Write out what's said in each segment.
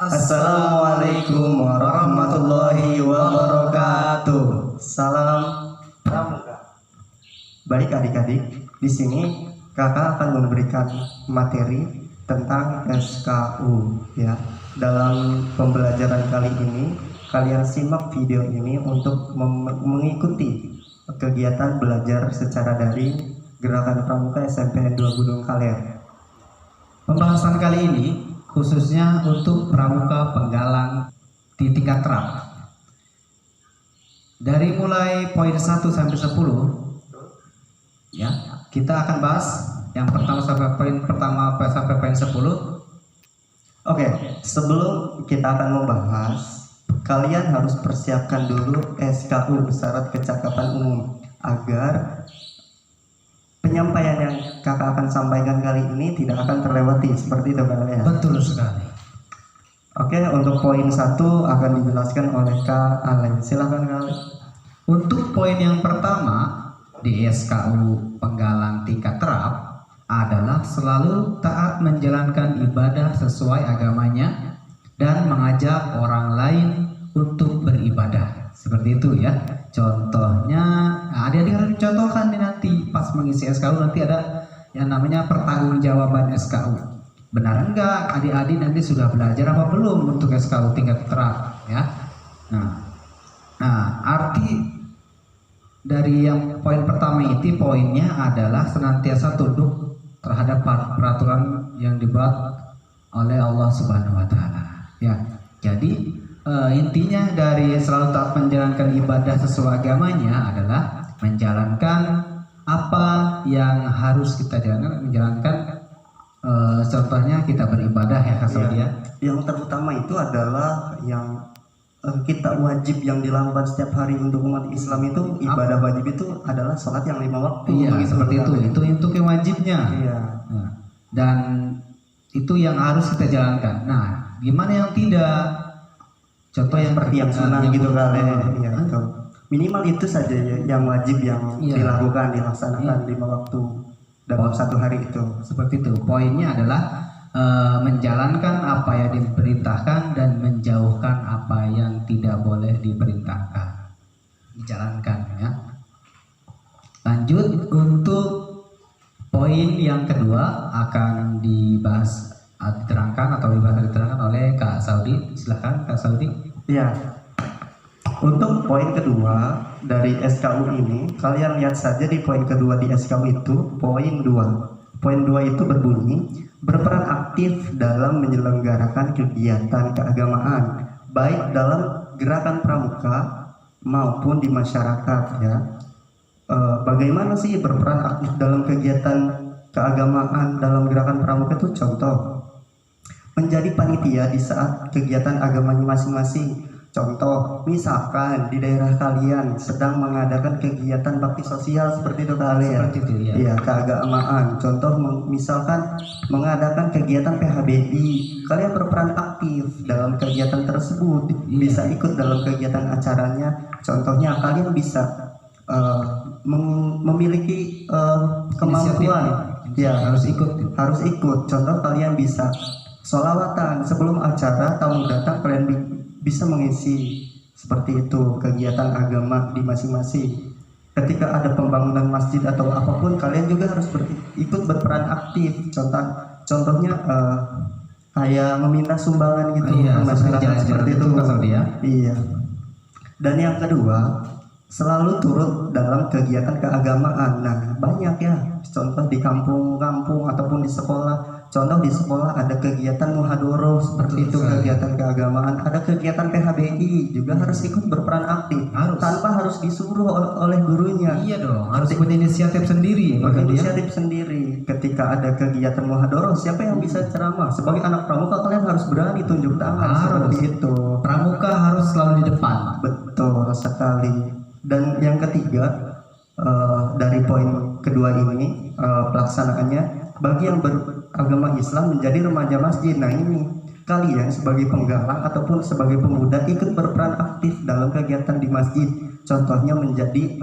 Assalamualaikum warahmatullahi wabarakatuh. Salam pramuka. Baik adik-adik, di sini kakak akan memberikan materi tentang SKU ya. Dalam pembelajaran kali ini, kalian simak video ini untuk mengikuti kegiatan belajar secara daring Gerakan Pramuka SMPN 2 Gunung Kaler. Pembahasan kali ini khususnya untuk pramuka penggalang di tingkat terap. Dari mulai poin 1 sampai 10 ya, kita akan bahas yang pertama sampai poin pertama sampai poin 10. Oke, sebelum kita akan membahas, kalian harus persiapkan dulu SKU syarat kecakapan umum agar penyampaian yang kakak akan sampaikan kali ini tidak akan terlewati, seperti itu kalian. Betul sekali. Oke, untuk poin 1 akan dijelaskan oleh Kak Alen. Silakan Kak Alen. Untuk poin yang pertama di SKU penggalang tingkat terap adalah selalu taat menjalankan ibadah sesuai agamanya dan mengajak orang lain untuk beribadah. Seperti itu ya. Contohnya, adik-adik harus contohkan nih nanti pas mengisi SKU, nanti ada yang namanya pertanggungjawaban SKU. Benar enggak adik-adik nanti sudah belajar apa belum untuk SKU tingkat terap ya. Nah, arti dari yang poin pertama itu poinnya adalah senantiasa tunduk terhadap peraturan yang dibuat oleh Allah Subhanahu wa taala. Ya. Jadi intinya dari selalu taat menjalankan ibadah sesuai agamanya adalah menjalankan apa yang harus kita menjalankan. Contohnya kita beribadah ya Kak Saudi ya. Yang terutama itu adalah yang kita wajib yang dilakukan setiap hari untuk umat Islam itu, ibadah wajib itu adalah sholat yang 5 waktu. Iya, seperti itu. Itu untuk yang wajibnya. Iya. Nah, dan itu yang harus kita jalankan. Nah, gimana yang tidak? Contoh yang Seperti yang sunnah gitu kali ya, itu. Minimal itu saja ya, yang wajib yang dilakukan, dilaksanakan 5 waktu dalam satu hari itu. Seperti itu. Poinnya adalah menjalankan apa yang diperintahkan dan menjauhkan apa yang tidak boleh diperintahkan. Dijalankan ya. Lanjut untuk poin yang kedua akan dibahas diterangkan oleh Kak Saudi. Silakan Kak Saudi. Ya. Untuk poin kedua dari SKU ini, kalian lihat saja di poin kedua di SKU itu, poin 2. Poin 2 itu berbunyi, berperan aktif dalam menyelenggarakan kegiatan keagamaan, baik dalam gerakan pramuka maupun di masyarakat ya. Bagaimana sih berperan aktif dalam kegiatan keagamaan dalam gerakan pramuka itu? Contoh, menjadi panitia di saat kegiatan agamanya masing-masing. Contoh, misalkan di daerah kalian sedang mengadakan kegiatan bakti sosial seperti itu kalian. Seperti itu ya. Iya, keagamaan. Contoh, misalkan mengadakan kegiatan PHBI, kalian berperan aktif dalam kegiatan tersebut, bisa ikut dalam kegiatan acaranya. Contohnya, kalian bisa memiliki kemampuan. Ya, harus ikut. Contoh, kalian bisa sholawatan sebelum acara tahun datang, kalian bisa mengisi seperti itu kegiatan agama di masing-masing. Ketika ada pembangunan masjid atau apapun, kalian juga harus ikut berperan aktif. Contohnya kayak meminta sumbangan gitu ke masyarakat seperti itu. Iya. Dan yang kedua, selalu turut dalam kegiatan keagamaan. Nah, banyak ya. Contoh di kampung-kampung ataupun di sekolah. Contoh di sekolah ada kegiatan muhadoroh seperti itu, kegiatan keagamaan. Ada kegiatan PHBI juga harus ikut berperan aktif, tanpa harus disuruh oleh gurunya. Iya dong, harus punya inisiatif sendiri. Inisiatif sendiri. Ketika ada kegiatan muhadoroh, siapa yang bisa ceramah? Sebagai anak pramuka, kalian harus berani tunjuk tangan seperti itu. Pramuka harus selalu di depan. Betul sekali. Dan yang ketiga, dari poin kedua ini, pelaksanaannya bagi yang beragama Islam menjadi remaja masjid. Nah, ini kalian sebagai penggalang ataupun sebagai pemuda ikut berperan aktif dalam kegiatan di masjid. Contohnya menjadi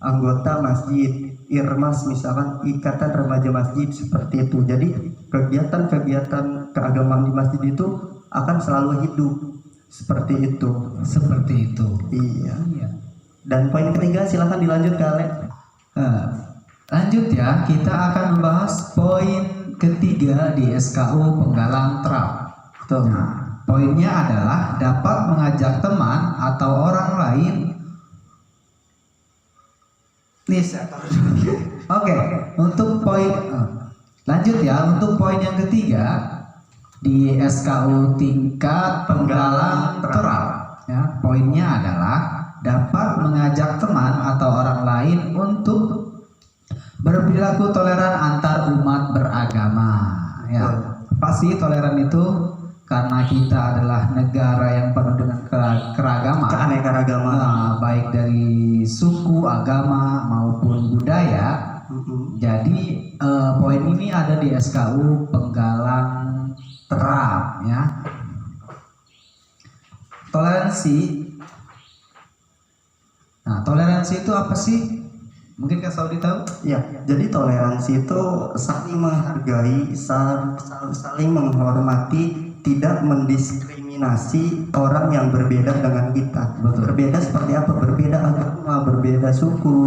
anggota masjid, IRMAS misalkan, Ikatan Remaja Masjid seperti itu. Jadi kegiatan-kegiatan keagamaan di masjid itu akan selalu hidup. Seperti itu. Seperti itu. Iya. Iya. Dan poin ketiga silahkan dilanjut ke Ale. Lanjut ya, kita akan membahas poin ketiga di SKU penggalang terap. Tuh. Nah, poinnya adalah dapat mengajak teman atau orang lain. Oke, untuk poin lanjut ya, untuk poin yang ketiga di SKU tingkat penggalang terap. Ya, poinnya adalah dapat mengajak teman atau orang lain untuk berperilaku toleran antar umat beragama. Ya, pasti toleran itu karena kita adalah negara yang penuh dengan keragaman, Keanekaragaman. baik dari suku, agama maupun budaya. Jadi poin ini ada di SKU penggalang terap ya. Toleransi. Nah, toleransi itu apa sih? Mungkin Kak Saudi tahu? Ya, jadi toleransi itu saling menghargai, saling menghormati, tidak mendiskriminasi orang yang berbeda dengan kita. Betul. Berbeda seperti apa? Berbeda agama, berbeda suku,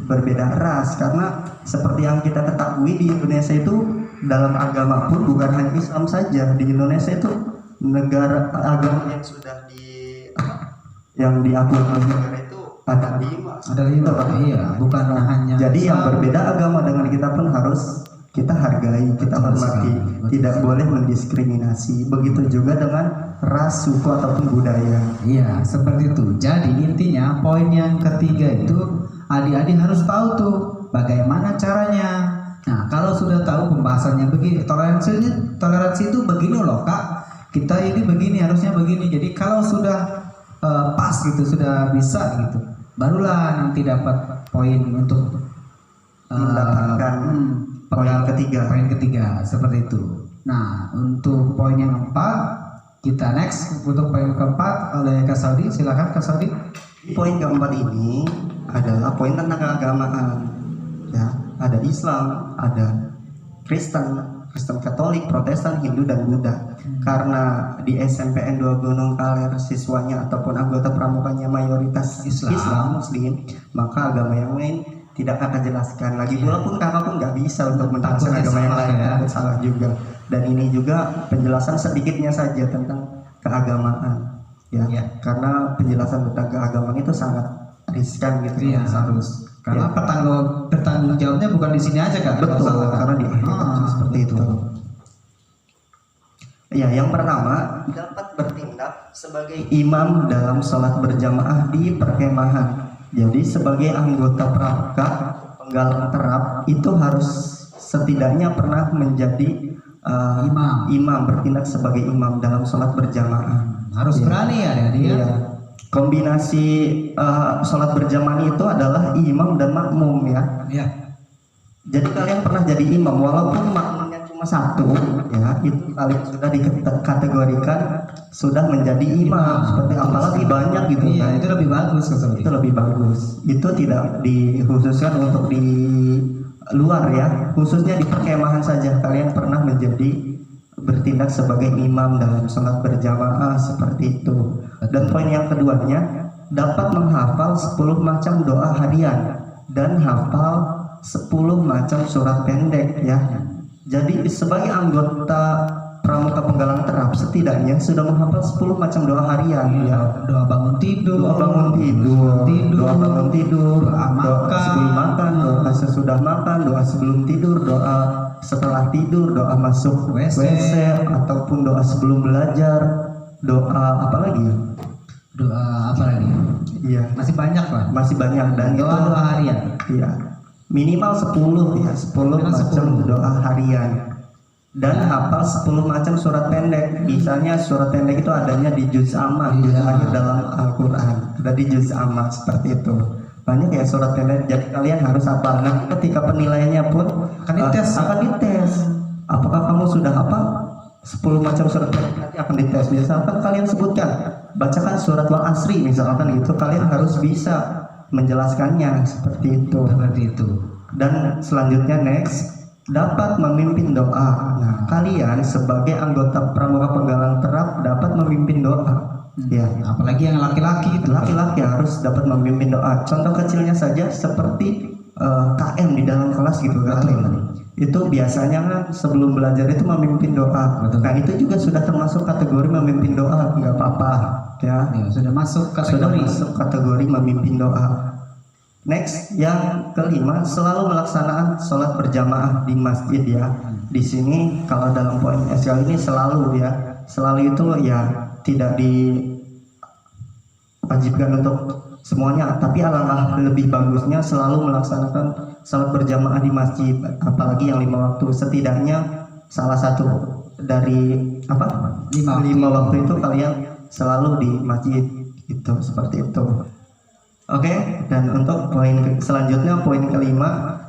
berbeda ras. Karena seperti yang kita ketahui di Indonesia itu dalam agama pun bukan hanya Islam saja. Di Indonesia itu negara agama yang sudah yang diakui oleh negara itu ada 5. Ada 5. Iya, bukan hanya. Jadi yang berbeda agama dengan kita pun harus kita hargai, kita Betul hormati, sekali. tidak boleh mendiskriminasi. Begitu juga dengan ras, suku ataupun budaya. Iya, seperti itu. Jadi intinya poin yang ketiga itu adik-adik harus tahu tuh bagaimana caranya. Nah, kalau sudah tahu pembahasannya begini, toleransi itu begini loh Kak. Kita ini begini, harusnya begini. Jadi kalau sudah pas gitu, sudah bisa gitu, barulah nanti dapat poin untuk Mendapatkan poin ketiga. Poin ketiga seperti itu. Nah, untuk poin yang keempat, kita next untuk poin keempat oleh Kak Saudi. Silakan Kak Saudi. Poin keempat ini adalah poin tentang keagamaan. Ya, ada Islam, ada Kristen Katolik, Protestan, Hindu dan Buddha. Karena di SMPN 2 Gunung Kaler siswanya ataupun anggota pramukanya mayoritas Islam Muslim, maka agama yang lain tidak akan jelaskan lagi. Pula pun kakak pun nggak bisa untuk menjelaskan agama yang lain, takut salah juga. Dan ini juga penjelasan sedikitnya saja tentang keagamaan. Ya. Karena penjelasan tentang keagamaan itu sangat riskan gitu. Iya, harus. Karena bertanggung jawabnya bukan di sini aja Kak. Betul, karena di seperti itu. Ya, yang pertama dapat bertindak sebagai imam dalam sholat berjamaah di perkemahan. Jadi sebagai anggota pramuka penggalang terap itu harus setidaknya pernah menjadi imam, bertindak sebagai imam dalam sholat berjamaah. Harus berani ya dia. Iya. Kombinasi sholat berjamaah itu adalah imam dan makmum ya. Iya. Jadi kalian pernah jadi imam walaupun makmumnya cuma satu ya, itu kalian sudah dikategorikan sudah menjadi imam. Seperti apalagi banyak gitu. Iya, kan. itu lebih bagus Kak. Itu lebih bagus. Itu tidak dikhususkan untuk di luar ya, khususnya di perkemahan saja kalian pernah menjadi bertindak sebagai imam dalam sholat berjamaah seperti itu. Dan poin yang keduanya dapat menghafal 10 macam doa harian dan hafal 10 macam surat pendek ya. Jadi sebagai anggota pramuka penggalang terap setidaknya sudah menghafal 10 macam doa harian ya. Doa bangun tidur, Doa bangun tidur, doa sebelum makan, doa sesudah makan, doa sebelum tidur, doa setelah tidur, doa masuk WC ataupun doa sebelum belajar, doa apa lagi? Doa apa lagi? Iya, Masih banyak Pak. masih banyak dan itu Doa harian. iya. Minimal 10 ya, 10 macam doa harian. Dan hafal 10 macam surat pendek. Misalnya surat pendek itu adanya di juz amma, juz akhir dalam Al-Qur'an. Ada di juz amma seperti itu. Banyak ya surat pendek. Jadi kalian harus hafal. Nah, ketika penilaiannya pun akan dites. Apakah kamu sudah hafal 10 macam surat pendek? Nanti akan dites. Misalkan kalian sebutkan, bacakan surat Wal Asri misalkan gitu. Kalian harus bisa menjelaskannya seperti itu. Seperti itu. Dan selanjutnya next dapat memimpin doa. Nah, kalian sebagai anggota Pramuka Penggalang Terap dapat memimpin doa. Ya, Apalagi yang laki-laki itu. laki-laki harus dapat memimpin doa. Contoh kecilnya saja seperti KM di dalam kelas gitu kan. Itu biasanya kan sebelum belajar itu memimpin doa. Betul. Nah, itu juga sudah termasuk kategori memimpin doa, nggak apa-apa ya. Ya, sudah masuk Sudah kategori. masuk kategori memimpin doa. Next, yang kelima, selalu melaksanakan sholat berjamaah di masjid ya. Di sini kalau dalam poin SL ini selalu ya, selalu itu ya tidak diwajibkan untuk semuanya, tapi alangkah lebih bagusnya selalu melaksanakan sholat berjamaah di masjid, apalagi yang 5 waktu. Setidaknya salah satu dari lima waktu itu kalian selalu di masjid itu, seperti itu. Oke, dan untuk poin selanjutnya, poin kelima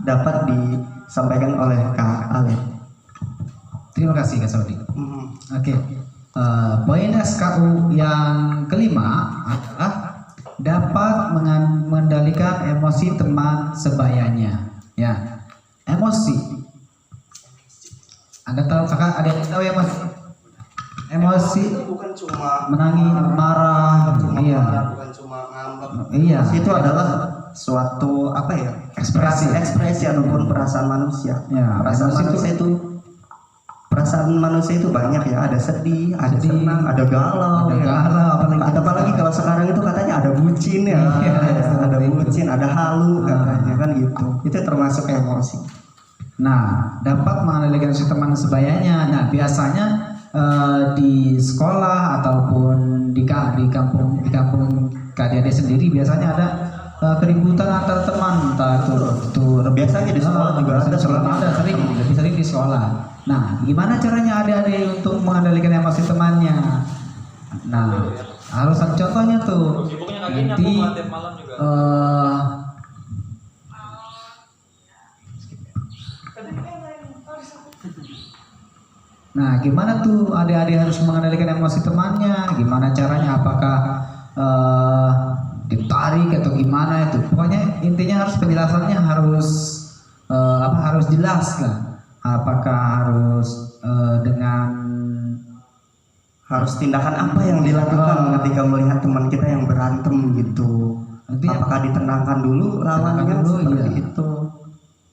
dapat disampaikan oleh Kak Ale. Terima kasih Kak Saudi. Oke. Poin SKU yang kelima adalah dapat mengendalikan emosi teman sebayanya. Ya, emosi. Anda tahu kakak? Ada yang tahu ya mas? Emosi itu bukan cuma menangis, marah, iya. bukan cuma ngambek. Iya. Itu adalah suatu ekspresi ataupun perasaan manusia. Ya, perasaan emosi manusia itu perasaan manusia itu banyak ya, ada sedih, ada senang, ada galau, ada ya. galau, apalagi kalau sekarang itu katanya ada bucin ya, Iya, ada bucin, ada halu katanya kan gitu. Itu termasuk emosi. Nah, dapat mengendalikan si teman sebayanya. Nah, biasanya di sekolah ataupun di kampung KDAD sendiri biasanya ada keributan antar teman, entah itu Biasanya di sekolah juga ada, sering, lebih sering di sekolah. Nah, gimana caranya adik-adik untuk mengendalikan emosi temannya? Nah, harus ada contohnya tuh. Nanti nah, gimana tuh adik-adik harus mengendalikan emosi temannya? Gimana caranya? Apakah ditarik atau gimana itu? Pokoknya intinya harus penjelasannya harus jelas lah. Apakah harus harus tindakan apa yang dilakukan ketika melihat teman kita yang berantem gitu? Apakah ditenangkan dulu lawannya seperti iya. itu?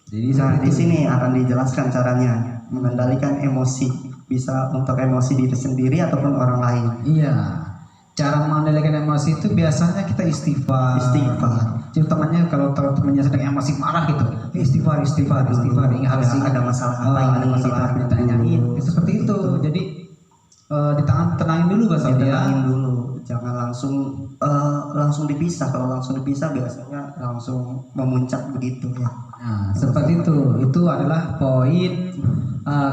Jadi Nah, di sini akan dijelaskan caranya mengendalikan emosi, bisa untuk emosi diri sendiri ataupun orang lain. iya. Cara mengendalikan emosi itu biasanya kita istighfar. Jadi temannya kalau temannya sedang emosi marah gitu, istighfar. Ini harus ada masalah apa yang ada masalah ditanyain. Seperti itu. Jadi tenangin dulu Kak Saudi ya. Tenangin dulu, jangan langsung dipisah. Kalau langsung dipisah biasanya langsung memuncak begitu ya. Nah, seperti itu. Itu adalah poin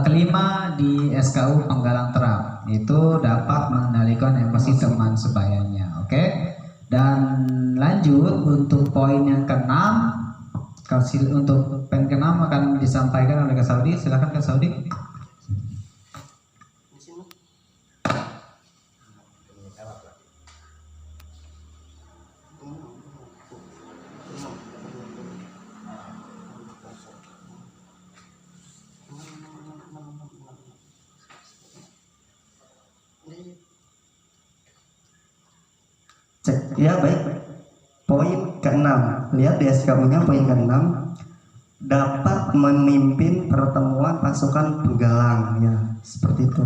kelima di SKU Penggalang Terap. Itu dapat mengendalikan emosi teman sebayanya. Oke. Dan lanjut untuk poin yang keenam. Untuk poin keenam akan disampaikan oleh Kak Saudi. Silakan Kak Saudi. Cek, ya baik. Poin keenam, lihat di SKU-nya poin keenam, dapat memimpin pertemuan pasukan penggalang ya, seperti itu.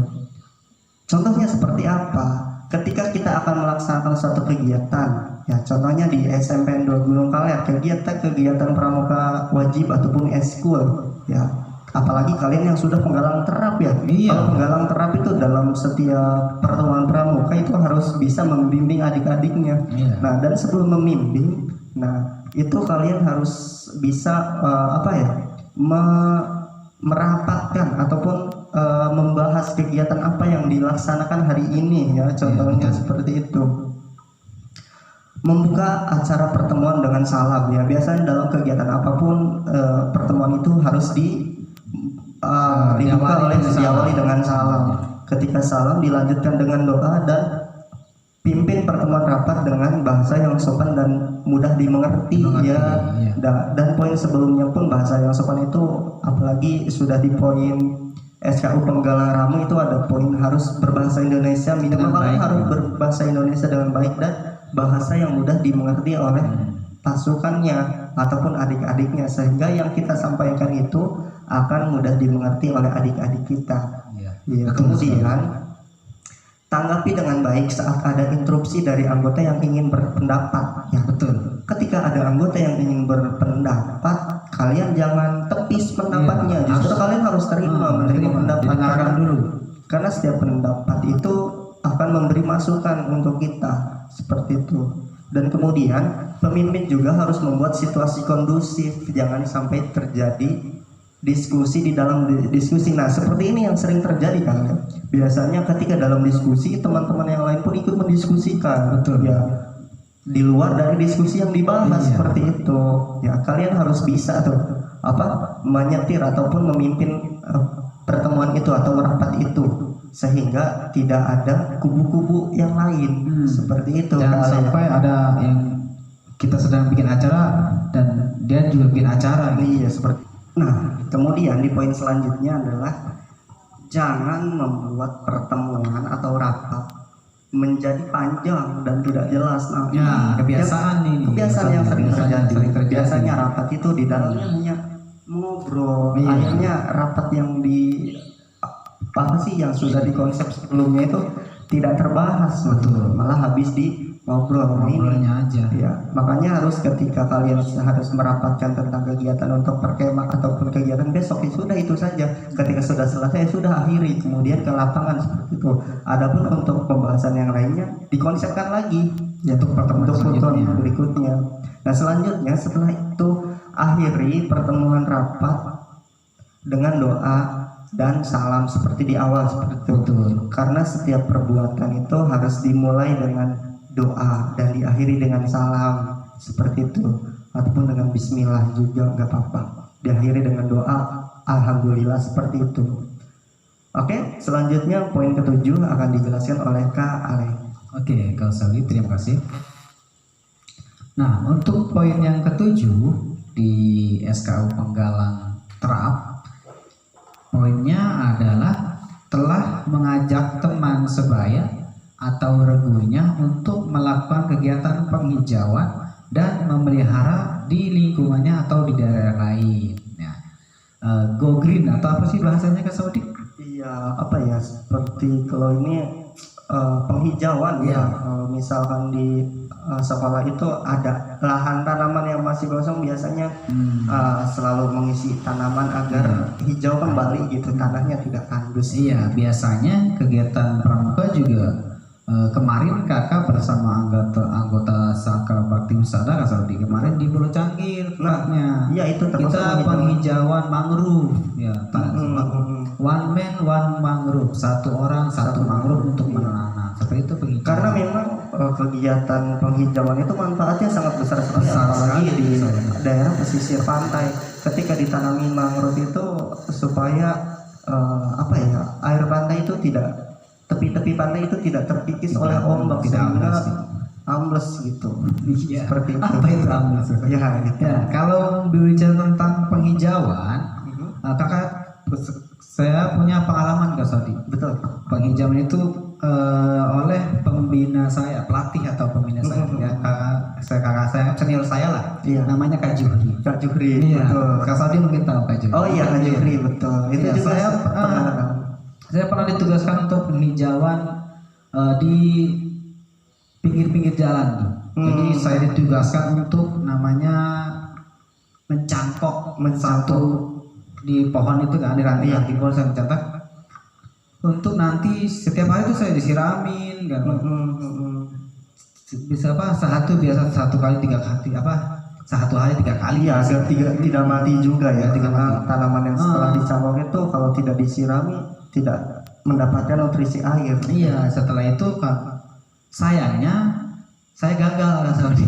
Contohnya seperti apa? Ketika kita akan melaksanakan suatu kegiatan, ya contohnya di SMPN 2 Gunung Kaler, kegiatan pramuka wajib ataupun eskul, ya. Apalagi kalian yang sudah penggalang terap ya. Iya. Kalau penggalang terap itu dalam setiap pertemuan pramuka itu harus bisa membimbing adik-adiknya. Iya. Nah, dan sebelum membimbing, nah itu kalian harus bisa merapatkan ataupun membahas kegiatan apa yang dilaksanakan hari ini ya. Contohnya seperti itu. Membuka acara pertemuan dengan salam ya. Biasanya dalam kegiatan apapun pertemuan itu harus diawali dengan salam. Ketika salam dilanjutkan dengan doa dan pimpin pertemuan rapat dengan bahasa yang sopan dan mudah dimengerti Mengerti, ya. iya. Dan poin sebelumnya pun bahasa yang sopan itu, apalagi sudah di poin SKU Penggalang Ramu itu ada poin harus berbahasa Indonesia, minimal Dengan baik, harus ya. berbahasa Indonesia dengan baik dan bahasa yang mudah dimengerti oleh pasukannya ataupun adik-adiknya, sehingga yang kita sampaikan itu akan mudah dimengerti oleh adik-adik kita. Iya. Ya, Betul kemudian tanggapi dengan baik saat ada interupsi dari anggota yang ingin berpendapat. Ya, Betul. ketika ada anggota yang ingin berpendapat, kalian jangan tepis pendapatnya. Iya, Justru harus- kalian harus terima menerima pendapat, didengarkan dulu. karena setiap pendapat itu akan memberi masukan untuk kita, seperti itu. Dan kemudian pemimpin juga harus membuat situasi kondusif, jangan sampai terjadi diskusi di dalam diskusi. Nah, seperti ini yang sering terjadi kan. Biasanya ketika dalam diskusi teman-teman yang lain pun ikut mendiskusikan. Betul. Ya, di luar dari diskusi yang dibahas, Iya. seperti itu. Ya, kalian harus bisa tuh menyetir ataupun memimpin pertemuan itu atau rapat itu, sehingga tidak ada kubu-kubu yang lain. Seperti itu. Jangan kalian. sampai ada yang kita sedang bikin acara dan dia juga bikin acara. Iya, seperti. Nah, kemudian di poin selanjutnya adalah jangan membuat pertemuan atau rapat menjadi panjang dan tidak jelas. Nah, Ya, kebiasaan ini. kebiasaan yang sering Kebiasaan terjadi. sering terjadi. Biasanya rapat itu di dalamnya hanya ngobrol. Iya. Akhirnya rapat yang yang sudah dikonsep sebelumnya itu tidak terbahas. Betul. Malah habis di ngobrol. Nah, ini Ngobrolnya aja. ya, makanya harus ketika kalian harus merapatkan tentang kegiatan untuk perkemah ataupun kegiatan besok, ya sudah itu saja. Ketika sudah selesai, sudah akhiri, kemudian ke lapangan, seperti itu. Adapun untuk pembahasan yang lainnya dikonsepkan lagi ya, untuk pertemuan berikutnya. Nah, selanjutnya setelah itu akhiri pertemuan rapat dengan doa dan salam seperti di awal, seperti itu. Betul. Karena setiap perbuatan itu harus dimulai dengan doa dan diakhiri dengan salam, seperti itu, ataupun dengan bismillah juga nggak apa-apa, diakhiri dengan doa alhamdulillah, seperti itu. Oke, selanjutnya poin ke-7 akan dijelaskan oleh Kak Ale. Oke, Kak Sawi, terima kasih. Nah, untuk poin yang ke-7 di SKU Penggalang Terap, poinnya adalah telah mengajak teman sebaya atau regunya untuk melakukan kegiatan penghijauan dan memelihara di lingkungannya atau di daerah lain. Ya. Go green atau apa sih bahasanya, Kak Saudi? Iya, apa ya, seperti kalau ini penghijauan ya. Kalau misalkan di sekolah itu ada lahan tanaman yang masih kosong, biasanya selalu mengisi tanaman agar hijau kembali gitu, tanahnya tidak tandus. Iya, biasanya kegiatan pramuka juga kemarin kakak bersama anggota Sakra Bakti Husada Kak Saudi kemarin di Pulau Cangkir tempatnya. Iya, itu termasuk kita penghijauan mangrove ya. One man one mangrove, satu orang satu mangrove untuk menanam. Seperti itu penghijauan. Karena memang kegiatan penghijauan itu manfaatnya sangat besar sekali, apalagi di daerah pesisir pantai. Ketika ditanami mangrove itu supaya air pantai itu tidak, tepi-tepi pantai itu tidak terkikis oleh ombak, sehingga ambles gitu. Iya. Seperti itu. Apa itu ambles? Ya, gitu. Ya, kalau berbicara tentang penghijauan, kakak, saya punya pengalaman Kak Saudi. Betul. Penghijauan itu oleh pembina saya, pelatih atau pembina saya, ya, kakak saya, senior saya lah. Iya. Namanya Kak Juhri. Kak Juhri, Iya. betul. Kak Saudi mungkin tahu Kak Juhri. Oh iya, Kak Juhri, betul. Itu Iya, juga saya pernah ditugaskan untuk penghijauan di pinggir-pinggir jalan tuh. Jadi saya ditugaskan untuk namanya mencangkok satu di pohon itu kan, di ranting pohon saya mencetak untuk nanti setiap hari itu saya disiramin kan. Bisa biasa satu kali 3 kali satu hari 3 kali ya, agar tidak mati juga ya, karena tanaman yang setelah dicangkok itu kalau tidak disirami tidak mendapatkan nutrisi air. Iya, setelah itu kan sayangnya saya gagal Kak Saudi.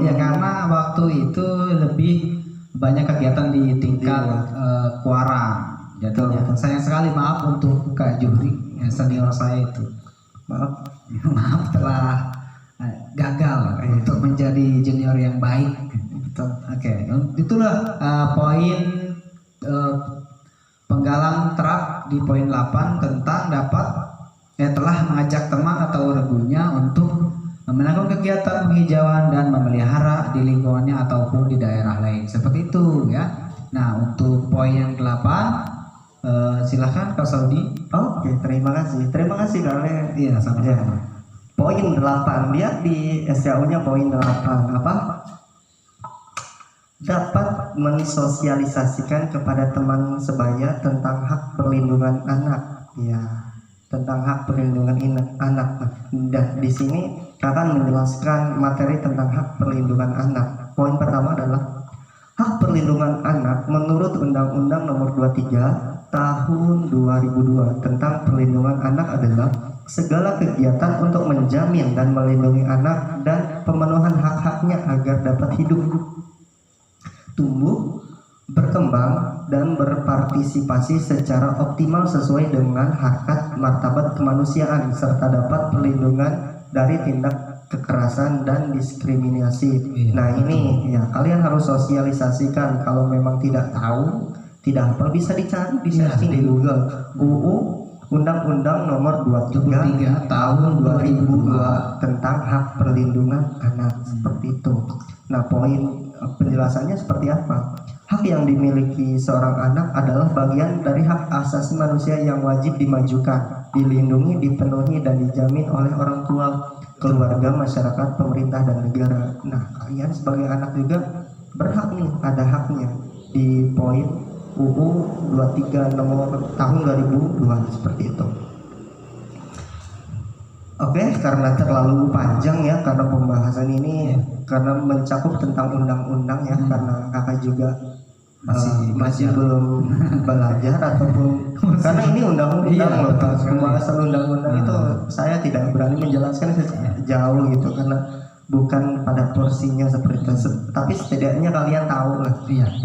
Ya karena waktu itu lebih banyak kegiatan di tingkat Kuarang. Jadinya sayang sekali, maaf untuk Kak Juhri, senior saya itu. Maaf. Maaf telah gagal untuk menjadi junior yang baik. Betul. Oke, itulah poin penggalang terap di poin 8 tentang telah mengajak teman atau regunya untuk melakukan kegiatan penghijauan dan memelihara di lingkungannya ataupun di daerah lain. Seperti itu ya. Nah, untuk poin yang 8 silahkan Kak Saudi. Oke, terima kasih. Terima kasih kalian. Iya, sama-sama. Ya. Poin 8, lihat di SKU-nya poin 8 apa? Dapat mensosialisasikan kepada teman sebaya tentang hak perlindungan anak. Ya, tentang hak perlindungan anak. Dan di sini akan menjelaskan materi tentang hak perlindungan anak. Poin pertama adalah hak perlindungan anak menurut Undang-Undang Nomor 23 Tahun 2002 tentang perlindungan anak adalah segala kegiatan untuk menjamin dan melindungi anak dan pemenuhan hak-haknya agar dapat hidup, tumbuh, berkembang, dan berpartisipasi secara optimal sesuai dengan harkat martabat kemanusiaan serta dapat perlindungan dari tindak kekerasan dan diskriminasi. Iya, Nah ini ya kalian harus sosialisasikan. Kalau memang tidak tahu, tidak apa, bisa dicari di searching di Google. UU Undang-Undang Nomor 23 Tahun 2002 tentang hak perlindungan anak. Seperti itu. Nah poin penjelasannya seperti apa? Hak yang dimiliki seorang anak adalah bagian dari hak asasi manusia yang wajib dimajukan, dilindungi, dipenuhi, dan dijamin oleh orang tua, keluarga, masyarakat, pemerintah, dan negara. Nah, kalian sebagai anak juga berhak nih, ada haknya di poin UU 23 nomor tahun 2002 seperti itu. Oke, karena terlalu panjang ya, karena pembahasan ini karena mencakup tentang undang-undang ya, karena kakak juga masih belum belajar ataupun karena ini undang-undang loh, pembahasan undang-undang itu saya tidak berani menjelaskan jauh gitu karena bukan pada porsinya seperti itu, tapi setidaknya kalian tahu lah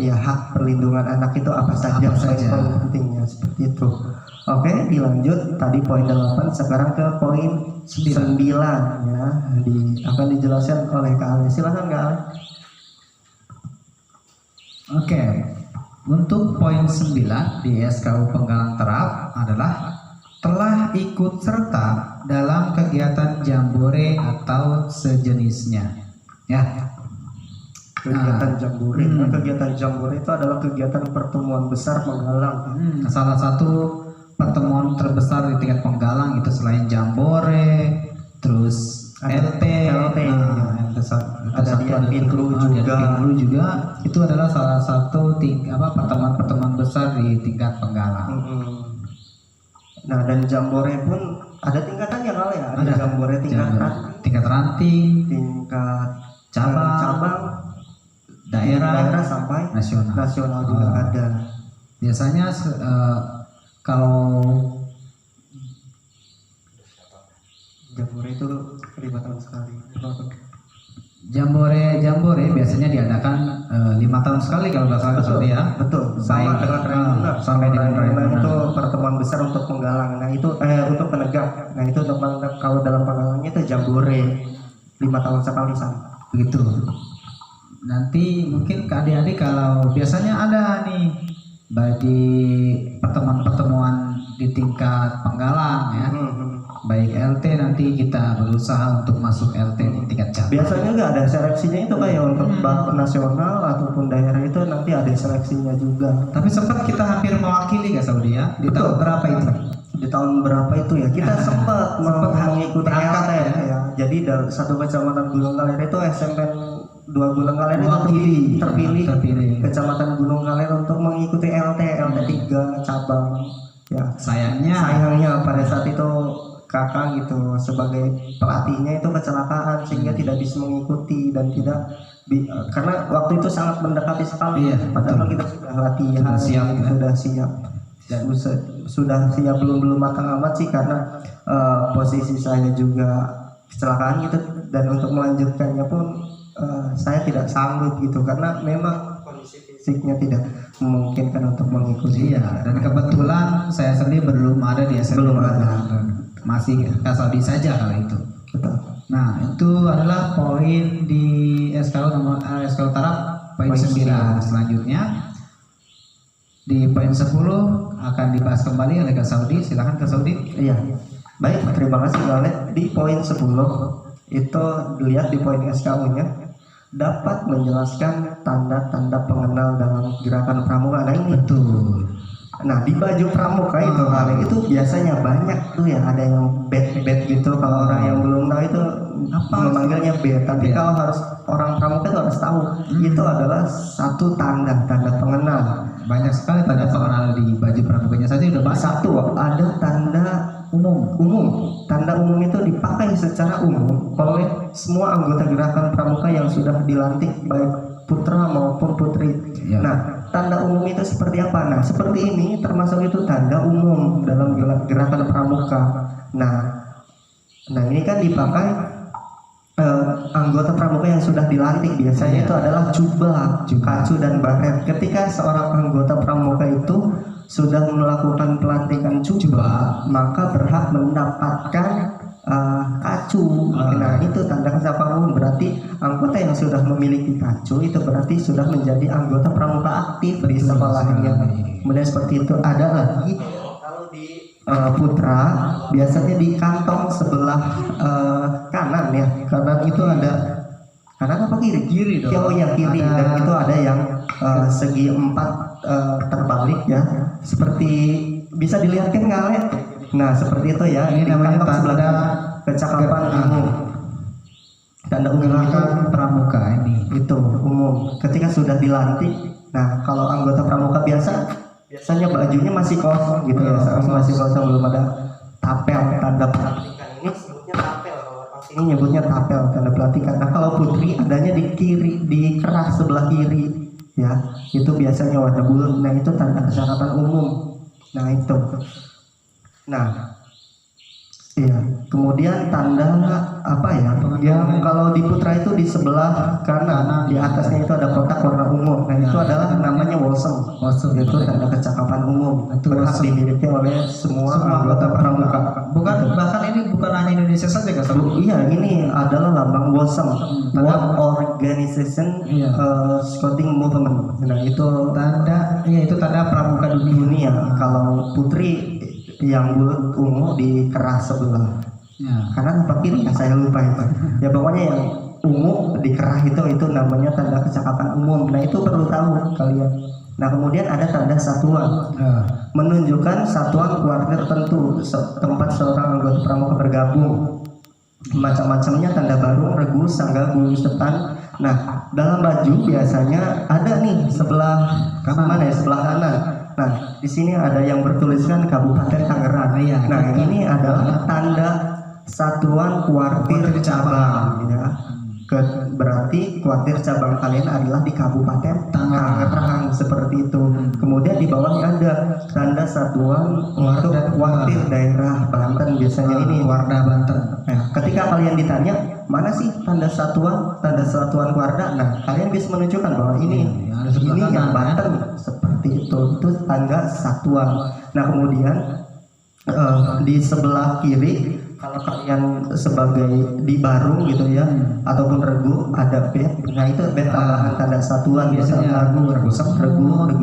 ya hak perlindungan anak itu apa saja, poin pentingnya seperti itu. Oke, dilanjut tadi poin 8, sekarang ke poin 9 ya, akan dijelaskan oleh Kak Ale. Silakan Kak Ale. Oke, untuk poin 9 di SKU penggalang terap adalah telah ikut serta dalam kegiatan jambore atau sejenisnya. Ya. Kegiatan jambore. Kegiatan jambore itu adalah kegiatan pertemuan besar penggalang. Salah satu pertemuan terbesar di tingkat penggalang itu selain jambore, terus LT, ada Dianpinru juga. Itu adalah salah satu pertemuan-pertemuan besar di tingkat penggalang. Nah, dan jambore pun ada tingkatannya kali ya. Ada jambore tingkat ranting, tingkat cabang, daerah sampai nasional juga ada. Biasanya kalau jambore itu kelibatan sekali. Jambore biasanya diadakan 5 tahun sekali kalau nggak salah. Betul. Sama dengan Raimuna. Sampai dengan Raimuna itu pertemuan besar untuk penggalang. Nah itu untuk penegak. Nah itu kalau dalam penggalangnya itu jambore 5 tahun sekali sama. Begitu. Nanti mungkin ke adik-adik kalau biasanya ada nih bagi pertemuan-pertemuan di tingkat penggalang ya. Baik LT, nanti kita berusaha untuk masuk LT di tingkat cabang. Biasanya nggak ada seleksinya itu kayak untuk nasional ataupun daerah itu nanti ada seleksinya juga. Tapi sempat kita hampir mewakili Kak Saudi ya. Di tahun berapa itu? Di tahun berapa itu ya? Kita sempat mengikuti LT ya. Jadi dari satu kecamatan Gunung Kaler itu SMP 2 Gunung Kaler itu terpilih kecamatan Gunung Kaler untuk mengikuti LT 3 cabang. Ya. Sayangnya pada saat itu kakak gitu sebagai pelatihnya itu kecelakaan sehingga tidak bisa mengikuti dan tidak karena waktu itu sangat mendekati sekali. Padahal kita sudah latihan, sudah siap belum matang amat sih karena posisi saya juga kecelakaan gitu dan untuk melanjutkannya pun saya tidak sanggup gitu karena memang kondisi fisiknya tidak memungkinkan untuk mengikuti. Dan kebetulan saya sendiri belum ada di SMP. Belum ada. masih Kasodi saja kalau itu. Betul. Nah, itu adalah poin di SKU taraf poin Poin 9. Selanjutnya di poin 10 akan dibahas kembali oleh Kak Saudi. Silakan Kak Saudi. Iya. Baik, terima kasih Lale. Di poin 10 itu dilihat di poin SKU-nya dapat menjelaskan tanda-tanda pengenal dalam gerakan pramuka. Nah ini. Betul. Nah di baju pramuka itu Lale, itu biasanya banyak tuh ya, ada yang bed gitu. Kalau orang yang belum tahu itu apa memanggilnya bed, tapi Bed. kalau harus orang pramuka itu harus tahu itu adalah satu tanda pengenal. Banyak sekali tanda pengenal di baju pramukanya saja udah banyak. Satu, ada tanda umum. Tanda umum itu dipakai secara umum oleh semua anggota gerakan pramuka yang sudah dilantik, baik putra maupun putri. Ya. Nah, tanda umum itu seperti apa? Nah, seperti ini termasuk itu tanda umum dalam gerakan pramuka. Nah ini kan dipakai anggota pramuka yang sudah dilantik. Biasanya itu adalah jubah, kacu dan baret. Ketika seorang anggota pramuka itu sudah melakukan pelantikan jubah, maka berhak mendapatkan kacu. Nah itu tanda kesabaran umum, berarti anggota yang sudah memiliki kacu itu berarti sudah menjadi anggota pramuka aktif di sekolahnya. Kemudian seperti itu. Ada lagi kalau di putra biasanya di kantong sebelah kanan ya. Kanan itu ada kanan apa kiri? Kiri dong. Oh ya kiri. Dan itu ada yang segi 4 terbalik ya. Seperti bisa dilihat kan Ngale? Nah seperti itu ya. Ini namanya kantong sebelah tanda kecakapan umum. Tanda umum itu pramuka ini. itu umum. Ketika sudah dilantik, nah kalau anggota pramuka biasanya bajunya masih kosong gitu ya, masih kosong, belum ada tapel tanda pelantikan. Ini sebutnya tapel, kalau orang sini nyebutnya tapel tanda pelantikan. Nah kalau putri adanya di kiri, di keras sebelah kiri ya, itu biasanya warna bulat. Nah itu tanda kesehatan umum. Nah itu. Nah iya, kemudian tanda apa ya? Yang kalau di putra itu di sebelah kanan, di atasnya itu ada kotak warna ungu. Nah itu adalah namanya wolsem. Itu tanda kecakapan umum. Berhak dimiliki oleh semua anggota pramuka. Bahkan ini bukan hanya Indonesia saja Kak Saudi. Iya, ini adalah lambang wolsem, World Organization Scouting Movement. Nah itu itu tanda pramuka dunia. Kalau putri yang bulat ungu di keras sebelah kanan apa kiri ya, saya lupa itu ya, pokoknya yang ungu di keras itu namanya tanda kecakapan umum. Nah itu perlu tahu kalian. Nah kemudian ada tanda satuan, menunjukkan satuan kuartir tertentu tempat seorang anggota pramuka bergabung. Macam-macamnya tanda baru, regu, sangga, gulus depan. Nah dalam baju biasanya ada nih sebelah kanan, mana ya, sebelah kanan. Nah, di sini ada yang bertuliskan Kabupaten Tangerang. Nah, ini adalah tanda satuan kuartir cabang ya. Berarti kuartir cabang kalian adalah di Kabupaten Tangerang seperti itu. Kemudian di bawahnya ada tanda satuan untuk kuartir daerah Banten, biasanya ini Warda Banten. Nah, ketika kalian ditanya mana sih tanda satuan Warda, nah kalian bisa menunjukkan bahwa ini yang Banten, seperti itu tanda satuan. Nah kemudian di sebelah kiri kalau kalian sebagai di barung gitu ya, ataupun regu ada bed. Nah itu bed tambahan tanda satuan, biasanya regu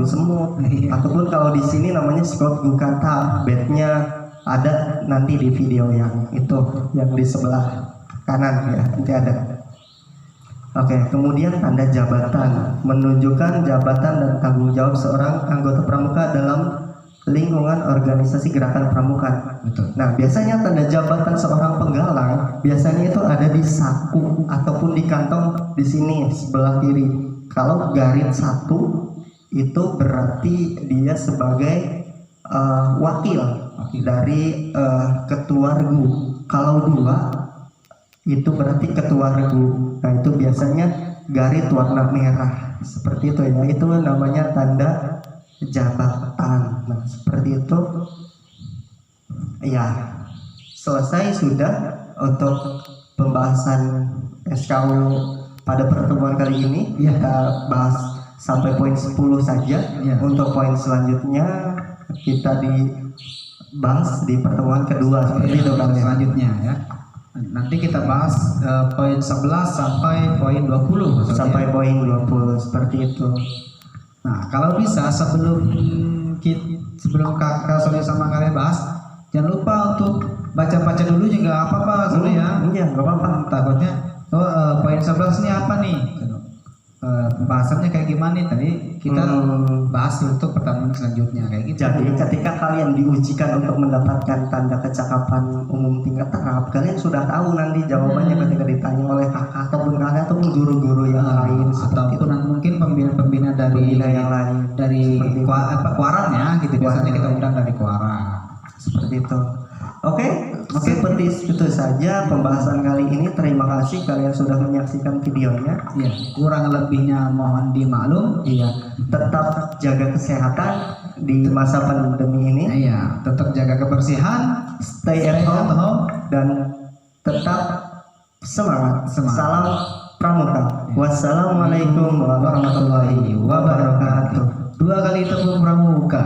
semut. Ataupun kalau di sini namanya Scott Gukata, bednya ada nanti di video yang itu yang di sebelah kanan ya, nanti ada. Oke, kemudian tanda jabatan, menunjukkan jabatan dan tanggung jawab seorang anggota pramuka dalam lingkungan organisasi gerakan pramuka. Betul. Nah, biasanya tanda jabatan seorang penggalang biasanya itu ada di saku ataupun di kantong di sini sebelah kiri. Kalau garis 1 itu berarti dia sebagai wakil dari ketua regu. Kalau 2 itu berarti ketua regu. Nah itu biasanya garis warna merah seperti itu ya, itu namanya tanda jabatan. Nah seperti itu ya. Selesai sudah untuk pembahasan SKU pada pertemuan kali ini. Kita bahas sampai poin 10 saja. Untuk poin selanjutnya kita di bahas di pertemuan kedua seperti itu Kang ya. selanjutnya ya. Nanti kita bahas poin 11 sampai poin 20 maksudnya. Sampai poin 20 seperti itu. Nah, kalau bisa sebelum kakak Soli sama kalian bahas, jangan lupa untuk baca-baca dulu juga apa-apa Soli ya. Iya, nggak apa-apa. Takutnya poin 11 ini apa nih? Pembahasannya kayak gimana nih? Tadi kita bahas untuk pertemuan selanjutnya kayak gitu. Jadi ketika kalian diujikan untuk mendapatkan tanda kecakapan umum tingkat taraf, kalian sudah tahu nanti jawabannya ketika ditanya oleh kakak ataupun guru-guru yang lain seperti ataupun itu. mungkin pembina-pembina dari Pembina yang lain dari Seperti itu. kuaran ya gitu. Biasanya kita undang dari kuaran. Seperti itu. Oke, seperti itu saja pembahasan kali ini. Terima kasih kalian sudah menyaksikan videonya. Ya, kurang lebihnya mohon dimaklum. Iya, tetap jaga kesehatan di masa pandemi ini. Iya, tetap jaga kebersihan, Stay at home dan tetap semangat. Salam Pramuka. Wassalamualaikum warahmatullahi wabarakatuh. 2 kali tepuk pramuka.